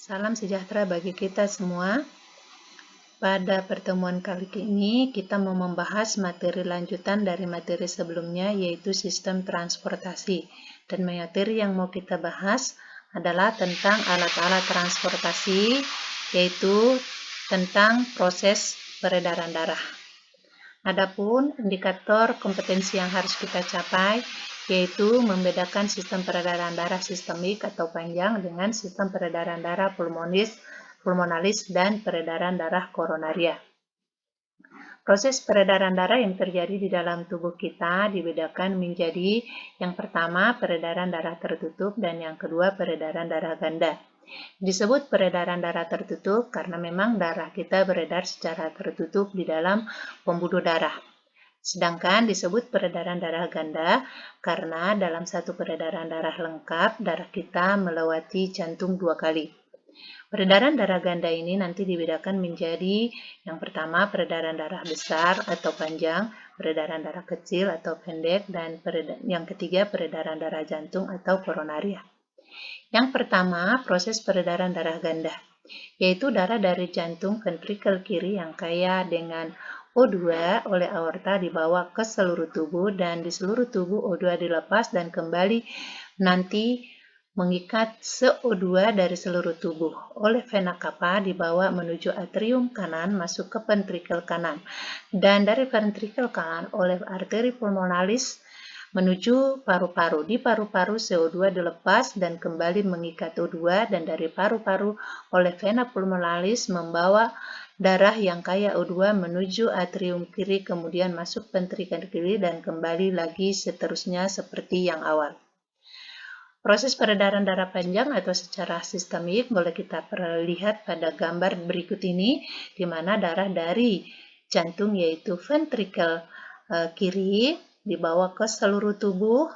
Salam sejahtera bagi kita semua. Pada pertemuan kali ini, kita mau membahas materi lanjutan dari materi sebelumnya, yaitu sistem transportasi. Dan materi yang mau kita bahas adalah tentang alat-alat transportasi, yaitu tentang proses peredaran darah. Adapun indikator kompetensi yang harus kita capai yaitu membedakan sistem peredaran darah sistemik atau panjang dengan sistem peredaran darah pulmonalis dan peredaran darah koronaria. Proses peredaran darah yang terjadi di dalam tubuh kita dibedakan menjadi yang pertama peredaran darah tertutup dan yang kedua peredaran darah ganda. Disebut peredaran darah tertutup karena memang darah kita beredar secara tertutup di dalam pembuluh darah. Sedangkan disebut peredaran darah ganda karena dalam satu peredaran darah lengkap, darah kita melewati jantung 2 kali. Peredaran darah ganda ini nanti dibedakan menjadi yang pertama peredaran darah besar atau panjang, peredaran darah kecil atau pendek, dan yang ketiga peredaran darah jantung atau koronaria. Yang pertama, proses peredaran darah ganda, yaitu darah dari jantung ventrikel kiri yang kaya dengan O2 oleh aorta dibawa ke seluruh tubuh dan di seluruh tubuh O2 dilepas dan kembali nanti mengikat CO2 dari seluruh tubuh oleh vena cava dibawa menuju atrium kanan masuk ke ventrikel kanan dan dari ventrikel kanan oleh arteri pulmonalis menuju paru-paru. Di paru-paru CO2 dilepas dan kembali mengikat O2 dan dari paru-paru oleh vena pulmonalis membawa darah yang kaya O2 menuju atrium kiri kemudian masuk ventrikel kiri dan kembali lagi seterusnya seperti yang awal. Proses peredaran darah panjang atau secara sistemik boleh kita lihat pada gambar berikut ini di mana darah dari jantung yaitu ventrikel kiri dibawa ke seluruh tubuh,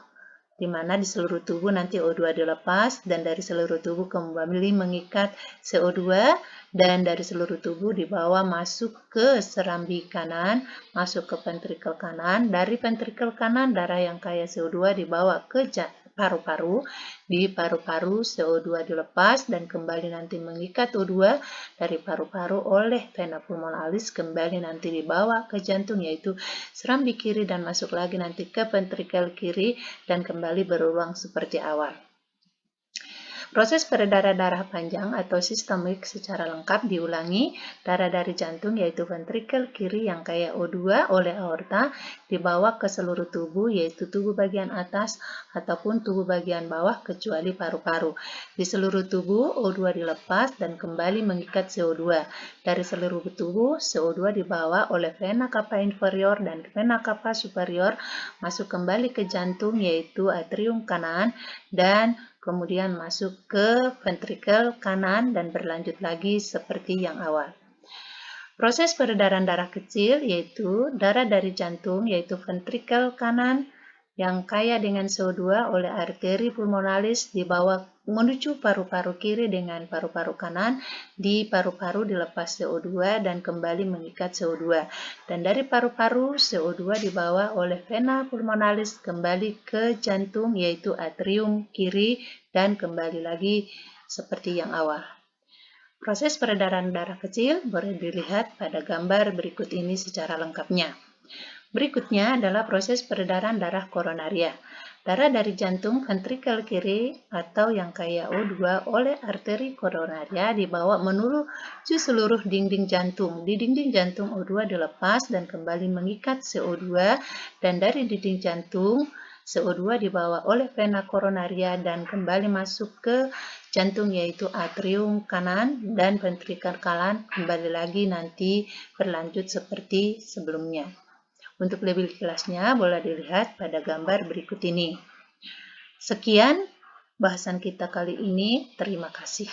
di mana di seluruh tubuh nanti O2 dilepas dan dari seluruh tubuh kembali mengikat CO2 dan dari seluruh tubuh dibawa masuk ke serambi kanan, masuk ke ventrikel kanan. Dari ventrikel kanan darah yang kaya CO2 dibawa ke paru-paru, di paru-paru CO2 dilepas dan kembali nanti mengikat O2 dari paru-paru oleh vena pulmonalis kembali nanti dibawa ke jantung yaitu serambi kiri dan masuk lagi nanti ke ventrikel kiri dan kembali berulang seperti awal. Proses peredaran darah panjang atau sistemik secara lengkap diulangi. Darah dari jantung yaitu ventrikel kiri yang kaya O2 oleh aorta dibawa ke seluruh tubuh yaitu tubuh bagian atas ataupun tubuh bagian bawah kecuali paru-paru. Di seluruh tubuh O2 dilepas dan kembali mengikat CO2. Dari seluruh tubuh CO2 dibawa oleh vena cava inferior dan vena cava superior masuk kembali ke jantung yaitu atrium kanan dan kemudian masuk ke ventrikel kanan dan berlanjut lagi seperti yang awal. Proses peredaran darah kecil yaitu darah dari jantung yaitu ventrikel kanan yang kaya dengan CO2 oleh arteri pulmonalis dibawa menuju paru-paru kiri dengan paru-paru kanan. Di paru-paru dilepas CO2 dan kembali mengikat CO2. Dan dari paru-paru CO2 dibawa oleh vena pulmonalis kembali ke jantung yaitu atrium kiri dan kembali lagi seperti yang awal. Proses peredaran darah kecil boleh dilihat pada gambar berikut ini secara lengkapnya. Berikutnya adalah proses peredaran darah koronaria. Darah dari jantung ventrikel kiri atau yang kaya O2 oleh arteri koronaria dibawa menuju seluruh dinding jantung. Di dinding jantung O2 dilepas dan kembali mengikat CO2 dan dari dinding jantung CO2 dibawa oleh vena koronaria dan kembali masuk ke jantung yaitu atrium kanan dan ventrikel kanan kembali lagi nanti berlanjut seperti sebelumnya. Untuk lebih jelasnya boleh dilihat pada gambar berikut ini. Sekian bahasan kita kali ini. Terima kasih.